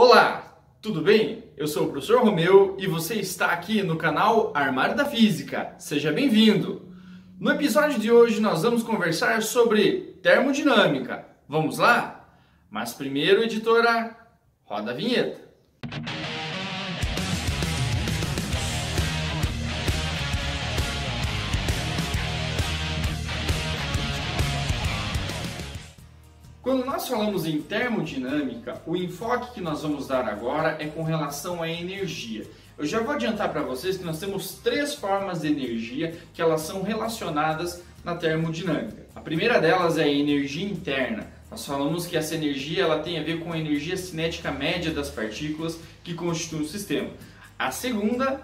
Olá, tudo bem? Eu sou o professor Romeu e você está aqui no canal Armário da Física. Seja bem-vindo! No episódio de hoje nós vamos conversar sobre termodinâmica. Vamos lá? Mas primeiro, editora, roda a vinheta. Quando nós falamos em termodinâmica, o enfoque que nós vamos dar agora é com relação à energia. Eu já vou adiantar para vocês que nós temos três formas de energia que elas são relacionadas na termodinâmica. A primeira delas é a energia interna. Nós falamos que essa energia ela tem a ver com a energia cinética média das partículas que constituem o sistema. A segunda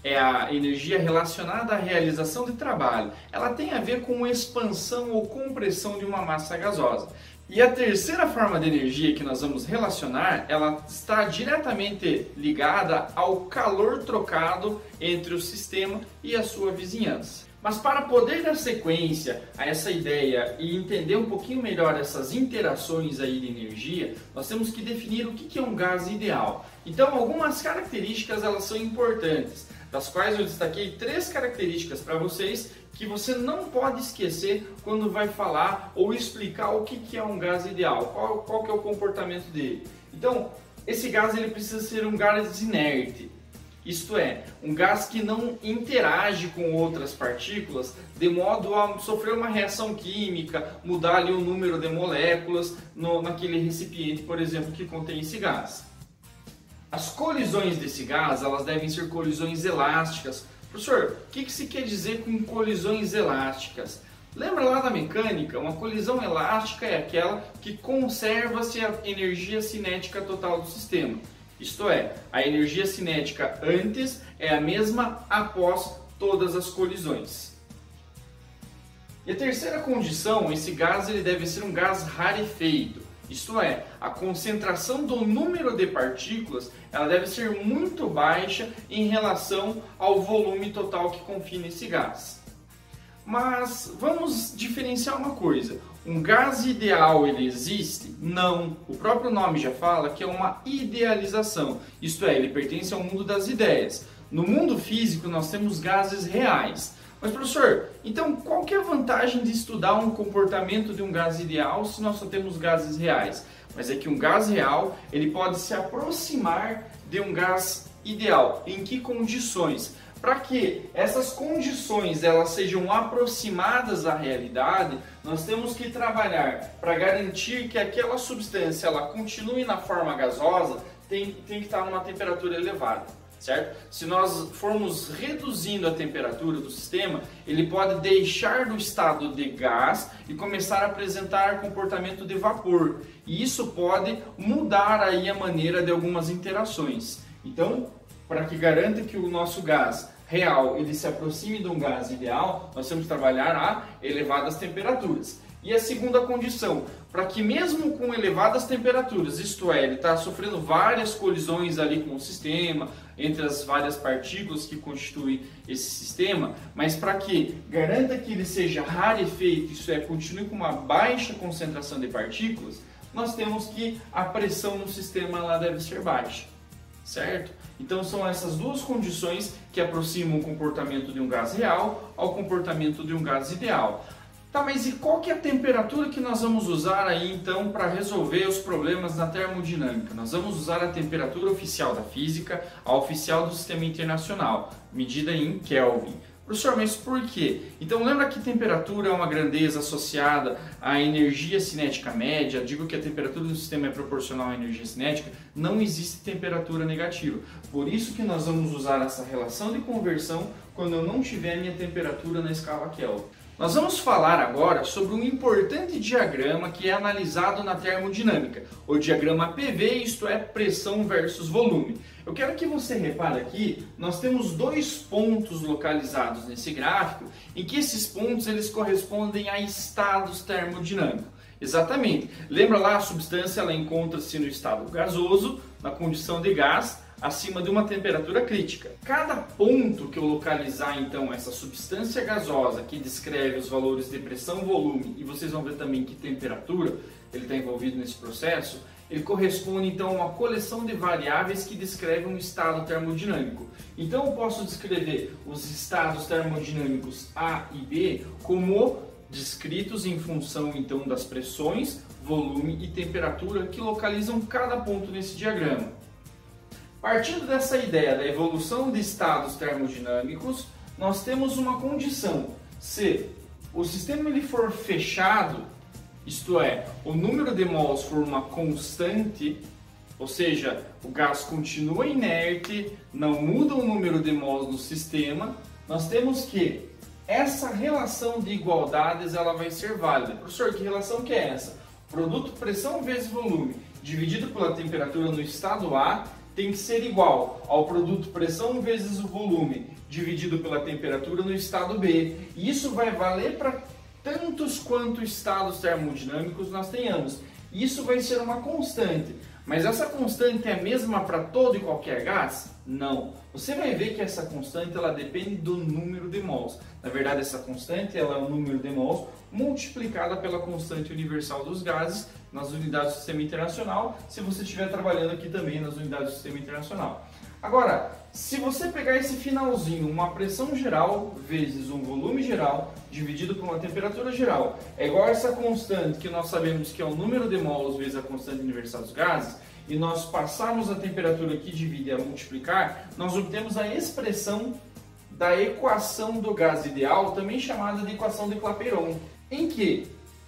é a energia relacionada à realização de trabalho. Ela tem a ver com expansão ou compressão de uma massa gasosa. E a terceira forma de energia que nós vamos relacionar, ela está diretamente ligada ao calor trocado entre o sistema e a sua vizinhança. Mas para poder dar sequência a essa ideia e entender um pouquinho melhor essas interações aí de energia, nós temos que definir o que é um gás ideal. Então, algumas características elas são importantes, das quais eu destaquei três características para vocês que você não pode esquecer quando vai falar ou explicar o que é um gás ideal, qual que é o comportamento dele. Então, esse gás ele precisa ser um gás inerte, isto é, um gás que não interage com outras partículas de modo a sofrer uma reação química, mudar ali o número de moléculas naquele recipiente, por exemplo, que contém esse gás. As colisões desse gás elas devem ser colisões elásticas. Professor, o que se quer dizer com colisões elásticas? Lembra lá da mecânica? Uma colisão elástica é aquela que conserva-se a energia cinética total do sistema. Isto é, a energia cinética antes é a mesma após todas as colisões. E a terceira condição, esse gás ele deve ser um gás rarefeito. Isto é, a concentração do número de partículas ela deve ser muito baixa em relação ao volume total que confina esse gás. Mas vamos diferenciar uma coisa. Um gás ideal ele existe? Não. O próprio nome já fala que é uma idealização. Isto é, ele pertence ao mundo das ideias. No mundo físico nós temos gases reais. Mas professor, então qual que é a vantagem de estudar um comportamento de um gás ideal se nós só temos gases reais? Mas é que um gás real ele pode se aproximar de um gás ideal. Em que condições? Para que essas condições elas sejam aproximadas à realidade, nós temos que trabalhar para garantir que aquela substância ela continue na forma gasosa, tem que estar numa temperatura elevada. Certo? Se nós formos reduzindo a temperatura do sistema, ele pode deixar do estado de gás e começar a apresentar comportamento de vapor. E isso pode mudar aí a maneira de algumas interações. Então, para que garanta que o nosso gás real ele se aproxime de um gás ideal, nós temos que trabalhar a elevadas temperaturas. E a segunda condição, para que mesmo com elevadas temperaturas, isto é, ele está sofrendo várias colisões ali com o sistema, entre as várias partículas que constituem esse sistema, mas para que garanta que ele seja rarefeito, isso é, continue com uma baixa concentração de partículas, nós temos que a pressão no sistema lá deve ser baixa, certo? Então são essas duas condições que aproximam o comportamento de um gás real ao comportamento de um gás ideal. Tá, mas e qual que é a temperatura que nós vamos usar aí então para resolver os problemas na termodinâmica? Nós vamos usar a temperatura oficial da física, a oficial do sistema internacional, medida em Kelvin. Professor, mas por quê? Então lembra que temperatura é uma grandeza associada à energia cinética média? Digo que a temperatura do sistema é proporcional à energia cinética, não existe temperatura negativa. Por isso que nós vamos usar essa relação de conversão quando eu não tiver minha temperatura na escala Kelvin. Nós vamos falar agora sobre um importante diagrama que é analisado na termodinâmica, o diagrama PV, isto é, pressão versus volume. Eu quero que você repare aqui, nós temos dois pontos localizados nesse gráfico, em que esses pontos eles correspondem a estados termodinâmicos. Exatamente, lembra lá a substância ela encontra-se no estado gasoso, na condição de gás, acima de uma temperatura crítica. Cada ponto que eu localizar então essa substância gasosa que descreve os valores de pressão, volume e vocês vão ver também que temperatura ele está envolvido nesse processo, ele corresponde então a uma coleção de variáveis que descrevem um estado termodinâmico. Então eu posso descrever os estados termodinâmicos A e B como descritos em função então das pressões, volume e temperatura que localizam cada ponto nesse diagrama. Partindo dessa ideia da evolução de estados termodinâmicos, nós temos uma condição: se o sistema ele for fechado, isto é, o número de mols for uma constante, ou seja, o gás continua inerte, não muda o número de mols no sistema, nós temos que essa relação de igualdades ela vai ser válida. Professor, que relação que é essa? Produto pressão vezes volume dividido pela temperatura no estado A tem que ser igual ao produto pressão vezes o volume dividido pela temperatura no estado B. E isso vai valer para tantos quanto estados termodinâmicos nós tenhamos. Isso vai ser uma constante. Mas essa constante é a mesma para todo e qualquer gás? Não. Você vai ver que essa constante ela depende do número de mols. Na verdade, essa constante ela é o número de mols multiplicada pela constante universal dos gases nas unidades do Sistema Internacional, se você estiver trabalhando aqui também nas unidades do Sistema Internacional. Agora, se você pegar esse finalzinho, uma pressão geral vezes um volume geral dividido por uma temperatura geral, é igual a essa constante que nós sabemos que é o número de mols vezes a constante universal dos gases, e nós passarmos a temperatura que divide a multiplicar, nós obtemos a expressão da equação do gás ideal, também chamada de equação de Clapeyron, em que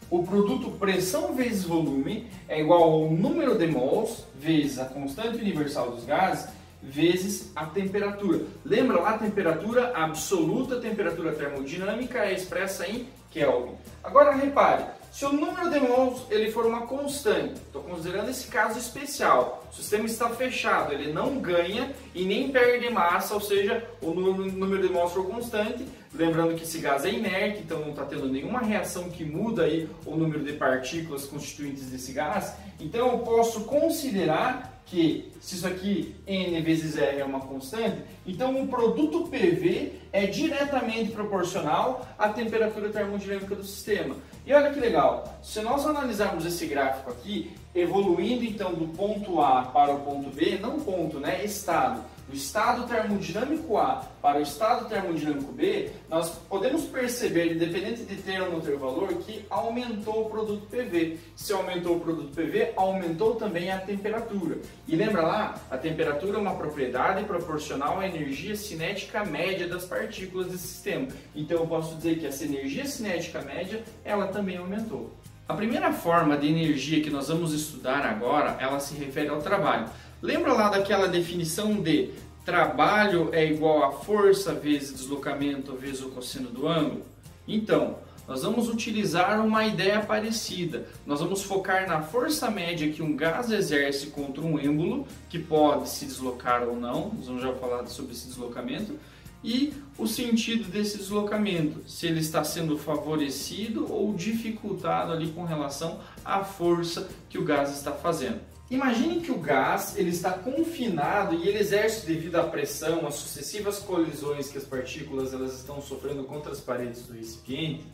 o produto pressão vezes volume é igual ao número de mols vezes a constante universal dos gases vezes a temperatura. Lembra lá a temperatura absoluta, a temperatura termodinâmica é expressa em Kelvin. Agora repare, se o número de mols ele for uma constante, estou considerando esse caso especial, o sistema está fechado, ele não ganha e nem perde massa, ou seja, o número de mols for constante, lembrando que esse gás é inerte, então não está tendo nenhuma reação que muda aí o número de partículas constituintes desse gás, então eu posso considerar que se isso aqui N vezes R é uma constante, então o produto PV é diretamente proporcional à temperatura termodinâmica do sistema. E olha que legal, se nós analisarmos esse gráfico aqui, evoluindo então do ponto A para o ponto B, não ponto, né, estado, do estado termodinâmico A para o estado termodinâmico B, nós podemos perceber, independente de ter ou não ter valor, que aumentou o produto PV. Se aumentou o produto PV, aumentou também a temperatura. E lembra lá, a temperatura é uma propriedade proporcional à energia cinética média das partículas desse sistema. Então eu posso dizer que essa energia cinética média, ela também aumentou. A primeira forma de energia que nós vamos estudar agora, ela se refere ao trabalho. Lembra lá daquela definição de trabalho é igual a força vezes deslocamento vezes o cosseno do ângulo? Então, nós vamos utilizar uma ideia parecida. Nós vamos focar na força média que um gás exerce contra um êmbolo, que pode se deslocar ou não, nós vamos já falar sobre esse deslocamento, e o sentido desse deslocamento, se ele está sendo favorecido ou dificultado ali com relação à força que o gás está fazendo. Imagine que o gás ele está confinado e ele exerce, devido à pressão, às sucessivas colisões que as partículas elas estão sofrendo contra as paredes do recipiente,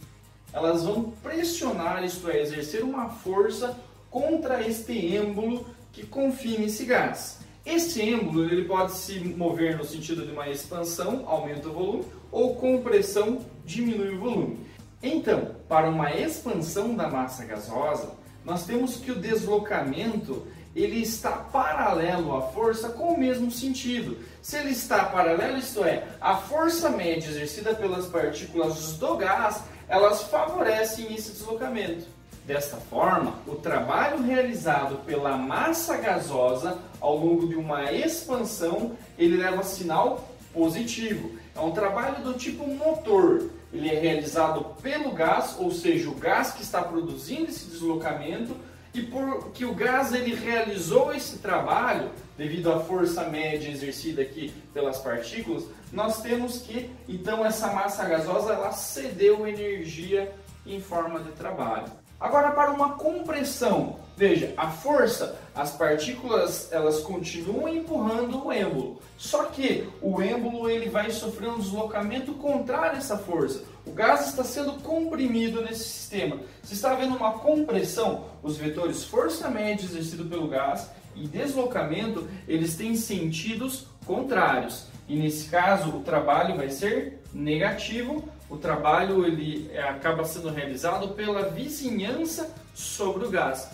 elas vão pressionar, isto é, exercer uma força contra este êmbolo que confina esse gás. Esse êmbolo ele pode se mover no sentido de uma expansão, aumenta o volume, ou compressão, diminui o volume. Então, para uma expansão da massa gasosa, nós temos que o deslocamento ele está paralelo à força com o mesmo sentido. Se ele está paralelo, isto é, a força média exercida pelas partículas do gás, elas favorecem esse deslocamento. Desta forma, o trabalho realizado pela massa gasosa ao longo de uma expansão, ele leva sinal positivo. É um trabalho do tipo motor. Ele é realizado pelo gás, ou seja, o gás que está produzindo esse deslocamento, e porque o gás ele realizou esse trabalho, devido à força média exercida aqui pelas partículas, nós temos que, então, essa massa gasosa ela cedeu energia em forma de trabalho. Agora, para uma compressão, veja, a força, as partículas elas continuam empurrando o êmbolo, só que o êmbolo ele vai sofrer um deslocamento contrário a essa força. O gás está sendo comprimido nesse sistema. Se está havendo uma compressão, os vetores força média exercido pelo gás e deslocamento, eles têm sentidos contrários. E nesse caso, o trabalho vai ser negativo. O trabalho ele acaba sendo realizado pela vizinhança sobre o gás.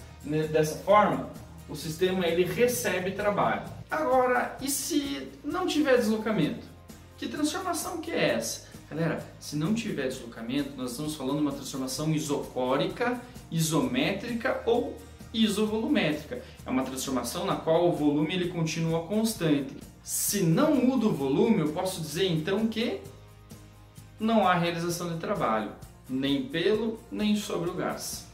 Dessa forma, o sistema ele recebe trabalho. Agora, e se não tiver deslocamento? Que transformação que é essa? Galera, se não tiver deslocamento, nós estamos falando de uma transformação isocórica, isométrica ou isovolumétrica. É uma transformação na qual o volume ele continua constante. Se não muda o volume, eu posso dizer então que não há realização de trabalho, nem pelo, nem sobre o gás.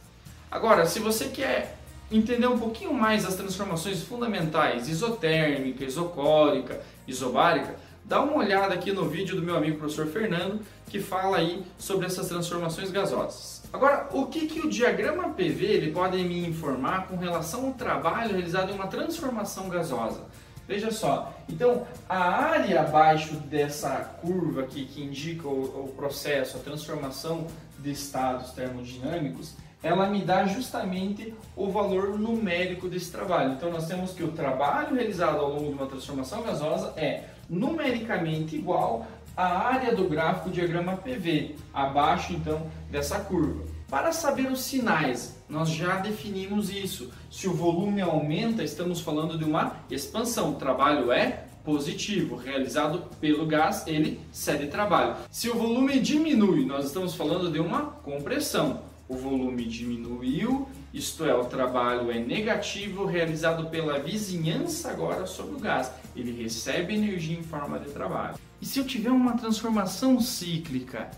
Agora, se você quer entender um pouquinho mais as transformações fundamentais, isotérmica, isocórica, isobárica, dá uma olhada aqui no vídeo do meu amigo professor Fernando, que fala aí sobre essas transformações gasosas. Agora, o que o diagrama PV ele pode me informar com relação ao trabalho realizado em uma transformação gasosa? Veja só, então a área abaixo dessa curva aqui que indica o processo, a transformação de estados termodinâmicos, ela me dá justamente o valor numérico desse trabalho. Então nós temos que o trabalho realizado ao longo de uma transformação gasosa é numericamente igual à área do gráfico diagrama PV, abaixo então dessa curva. Para saber os sinais, nós já definimos isso. Se o volume aumenta, estamos falando de uma expansão. O trabalho é positivo, realizado pelo gás, ele cede trabalho. Se o volume diminui, nós estamos falando de uma compressão. O volume diminuiu, isto é, o trabalho é negativo, realizado pela vizinhança agora sobre o gás. Ele recebe energia em forma de trabalho. E se eu tiver uma transformação cíclica?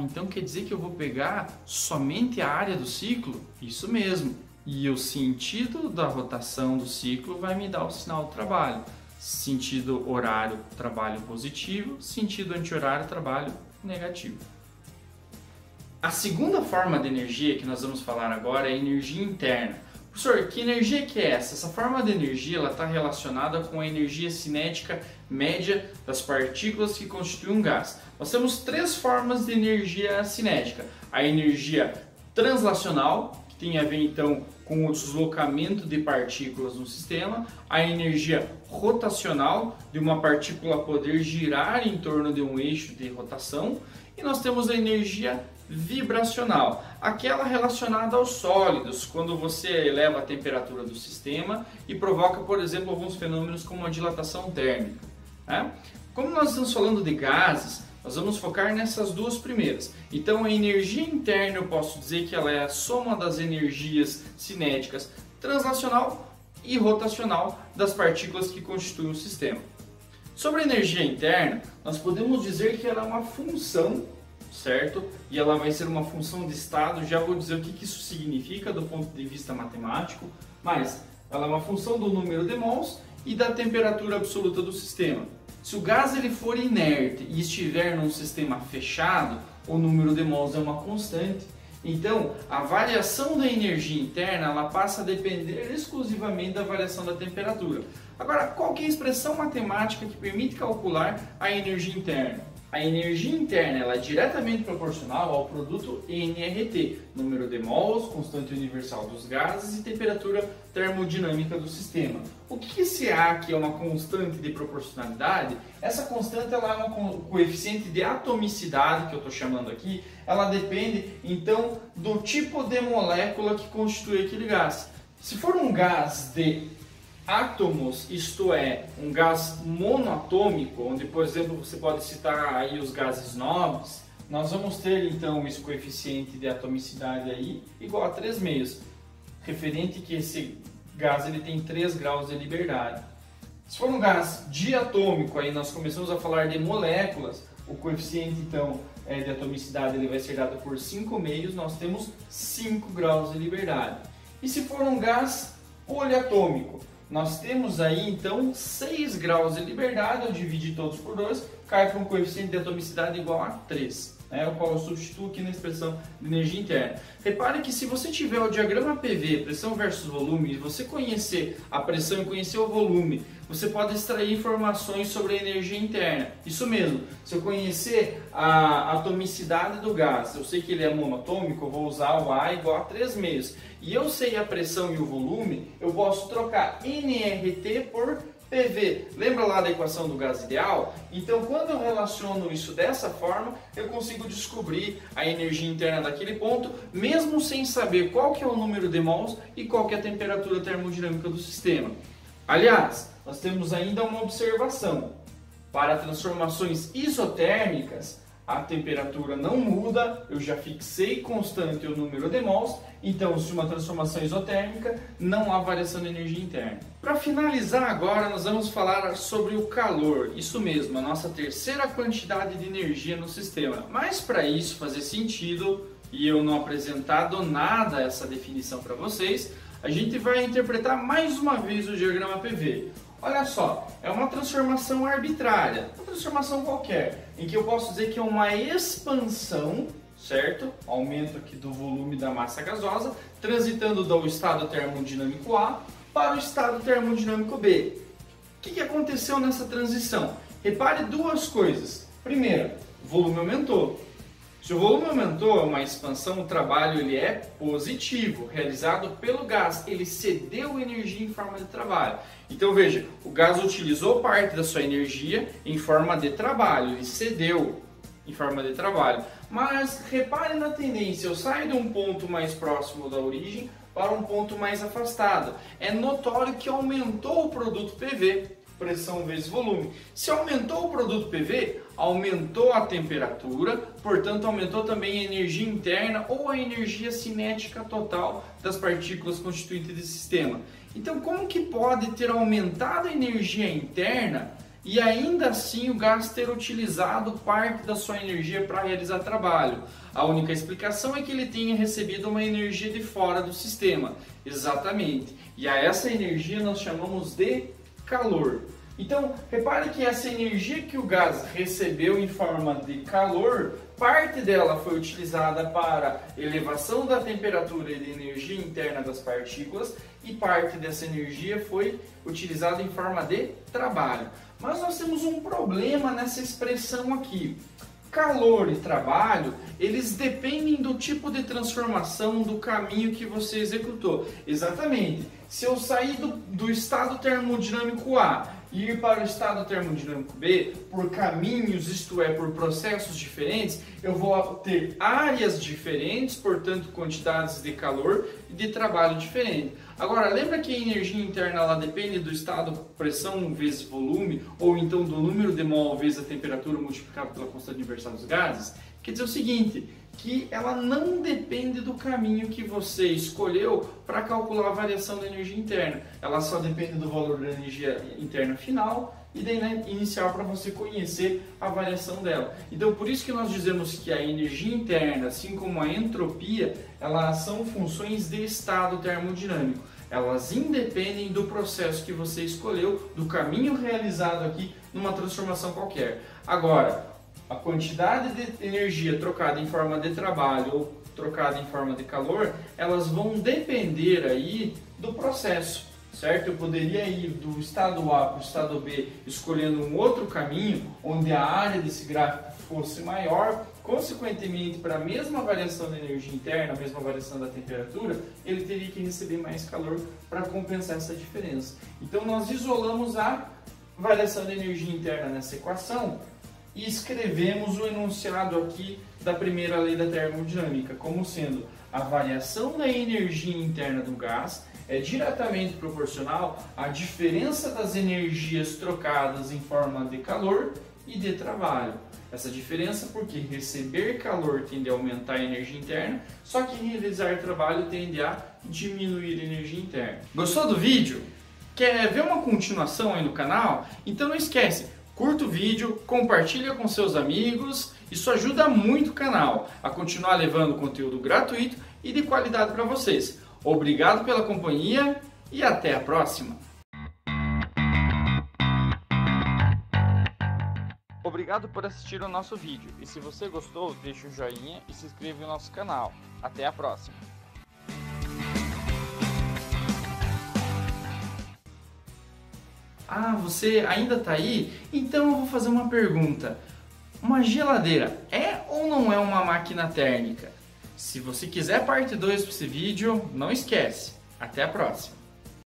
Então quer dizer que eu vou pegar somente a área do ciclo? Isso mesmo. E o sentido da rotação do ciclo vai me dar o sinal do trabalho. Sentido horário, trabalho positivo. Sentido anti-horário, trabalho negativo. A segunda forma de energia que nós vamos falar agora é a energia interna. Professor, que energia que é essa? Essa forma de energia está relacionada com a energia cinética média das partículas que constituem um gás. Nós temos três formas de energia cinética. A energia translacional, que tem a ver então com o deslocamento de partículas no sistema. A energia rotacional, de uma partícula poder girar em torno de um eixo de rotação. E nós temos a energia vibracional, aquela relacionada aos sólidos, quando você eleva a temperatura do sistema e provoca, por exemplo, alguns fenômenos como a dilatação térmica. Como nós estamos falando de gases, nós vamos focar nessas duas primeiras. Então, a energia interna, eu posso dizer que ela é a soma das energias cinéticas translacional e rotacional das partículas que constituem o sistema. Sobre a energia interna, nós podemos dizer que ela é uma função, certo? E ela vai ser uma função de estado. Já vou dizer o que isso significa do ponto de vista matemático, mas ela é uma função do número de mols e da temperatura absoluta do sistema. Se o gás ele for inerte e estiver num sistema fechado, o número de mols é uma constante. Então, a variação da energia interna ela passa a depender exclusivamente da variação da temperatura. Agora, qual que é a expressão matemática que permite calcular a energia interna? A energia interna ela é diretamente proporcional ao produto nRT, número de mols, constante universal dos gases e temperatura termodinâmica do sistema. O que esse A aqui é uma constante de proporcionalidade? Essa constante ela é um coeficiente de atomicidade, que eu estou chamando aqui, ela depende então do tipo de molécula que constitui aquele gás. Se for um gás de átomos, isto é, um gás monoatômico, onde, por exemplo, você pode citar aí os gases nobres, nós vamos ter então esse coeficiente de atomicidade aí igual a 3/6, referente que esse gás ele tem 3 graus de liberdade. Se for um gás diatômico, aí nós começamos a falar de moléculas, o coeficiente então de atomicidade ele vai ser dado por 5/6, nós temos 5 graus de liberdade. E se for um gás poliatômico, nós temos aí então 6 graus de liberdade, eu dividi todos por 2, cai para um coeficiente de atomicidade igual a 3, o qual eu substituo aqui na expressão de energia interna. Repare que se você tiver o diagrama PV, pressão versus volume, e você conhecer a pressão e conhecer o volume, você pode extrair informações sobre a energia interna. Isso mesmo, se eu conhecer a atomicidade do gás, eu sei que ele é monatômico, eu vou usar o A igual a 3 meios. E eu sei a pressão e o volume, eu posso trocar nRT por PV. Lembra lá da equação do gás ideal? Então, quando eu relaciono isso dessa forma, eu consigo descobrir a energia interna daquele ponto, mesmo sem saber qual que é o número de mols e qual que é a temperatura termodinâmica do sistema. Aliás, nós temos ainda uma observação. Para transformações isotérmicas, a temperatura não muda, eu já fixei constante o número de mols, então se uma transformação isotérmica, não há variação de energia interna. Para finalizar agora, nós vamos falar sobre o calor, isso mesmo, a nossa terceira quantidade de energia no sistema. Mas para isso fazer sentido, e eu não apresentar do nada essa definição para vocês, a gente vai interpretar mais uma vez o diagrama PV. Olha só, é uma transformação arbitrária, uma transformação qualquer, em que eu posso dizer que é uma expansão, certo? Aumento aqui do volume da massa gasosa, transitando do estado termodinâmico A para o estado termodinâmico B. O que aconteceu nessa transição? Repare duas coisas. Primeiro, o volume aumentou. Se o volume aumentou, é uma expansão, o trabalho ele é positivo, realizado pelo gás, ele cedeu energia em forma de trabalho. Então veja, o gás utilizou parte da sua energia em forma de trabalho, ele cedeu em forma de trabalho. Mas repare na tendência, eu saio de um ponto mais próximo da origem para um ponto mais afastado. É notório que aumentou o produto PV, pressão vezes volume. Se aumentou o produto PV, aumentou a temperatura, portanto aumentou também a energia interna ou a energia cinética total das partículas constituintes desse sistema. Então, como que pode ter aumentado a energia interna e ainda assim o gás ter utilizado parte da sua energia para realizar trabalho? A única explicação é que ele tenha recebido uma energia de fora do sistema. Exatamente. E a essa energia nós chamamos de calor. Então, repare que essa energia que o gás recebeu em forma de calor, parte dela foi utilizada para elevação da temperatura e de energia interna das partículas e parte dessa energia foi utilizada em forma de trabalho. Mas nós temos um problema nessa expressão aqui. Calor e trabalho, eles dependem do tipo de transformação, do caminho que você executou. Exatamente. Se eu sair do estado termodinâmico A e ir para o estado termodinâmico B, por caminhos, isto é, por processos diferentes, eu vou ter áreas diferentes, portanto quantidades de calor e de trabalho diferentes. Agora, lembra que a energia interna ela depende do estado pressão vezes volume, ou então do número de mol vezes a temperatura multiplicado pela constante universal dos gases? Quer dizer o seguinte, que ela não depende do caminho que você escolheu para calcular a variação da energia interna. Ela só depende do valor da energia interna final e da inicial para você conhecer a variação dela. Então, por isso que nós dizemos que a energia interna, assim como a entropia, elas são funções de estado termodinâmico. Elas independem do processo que você escolheu, do caminho realizado aqui numa transformação qualquer. Agora, a quantidade de energia trocada em forma de trabalho ou trocada em forma de calor, elas vão depender aí do processo, certo? Eu poderia ir do estado A para o estado B escolhendo um outro caminho, onde a área desse gráfico fosse maior, consequentemente, para a mesma variação da energia interna, a mesma variação da temperatura, ele teria que receber mais calor para compensar essa diferença. Então nós isolamos a variação da energia interna nessa equação e escrevemos o enunciado aqui da primeira lei da termodinâmica, como sendo a variação da energia interna do gás é diretamente proporcional à diferença das energias trocadas em forma de calor e de trabalho. Essa diferença porque receber calor tende a aumentar a energia interna, só que realizar trabalho tende a diminuir a energia interna. Gostou do vídeo? Quer ver uma continuação aí no canal? Então não esquece, curta o vídeo, compartilha com seus amigos, isso ajuda muito o canal a continuar levando conteúdo gratuito e de qualidade para vocês. Obrigado pela companhia e até a próxima! Obrigado por assistir o nosso vídeo e se você gostou, deixe o joinha e se inscreva no nosso canal. Até a próxima! Ah, você ainda está aí? Então eu vou fazer uma pergunta. Uma geladeira é ou não é uma máquina térmica? Se você quiser parte 2 desse vídeo, não esquece. Até a próxima!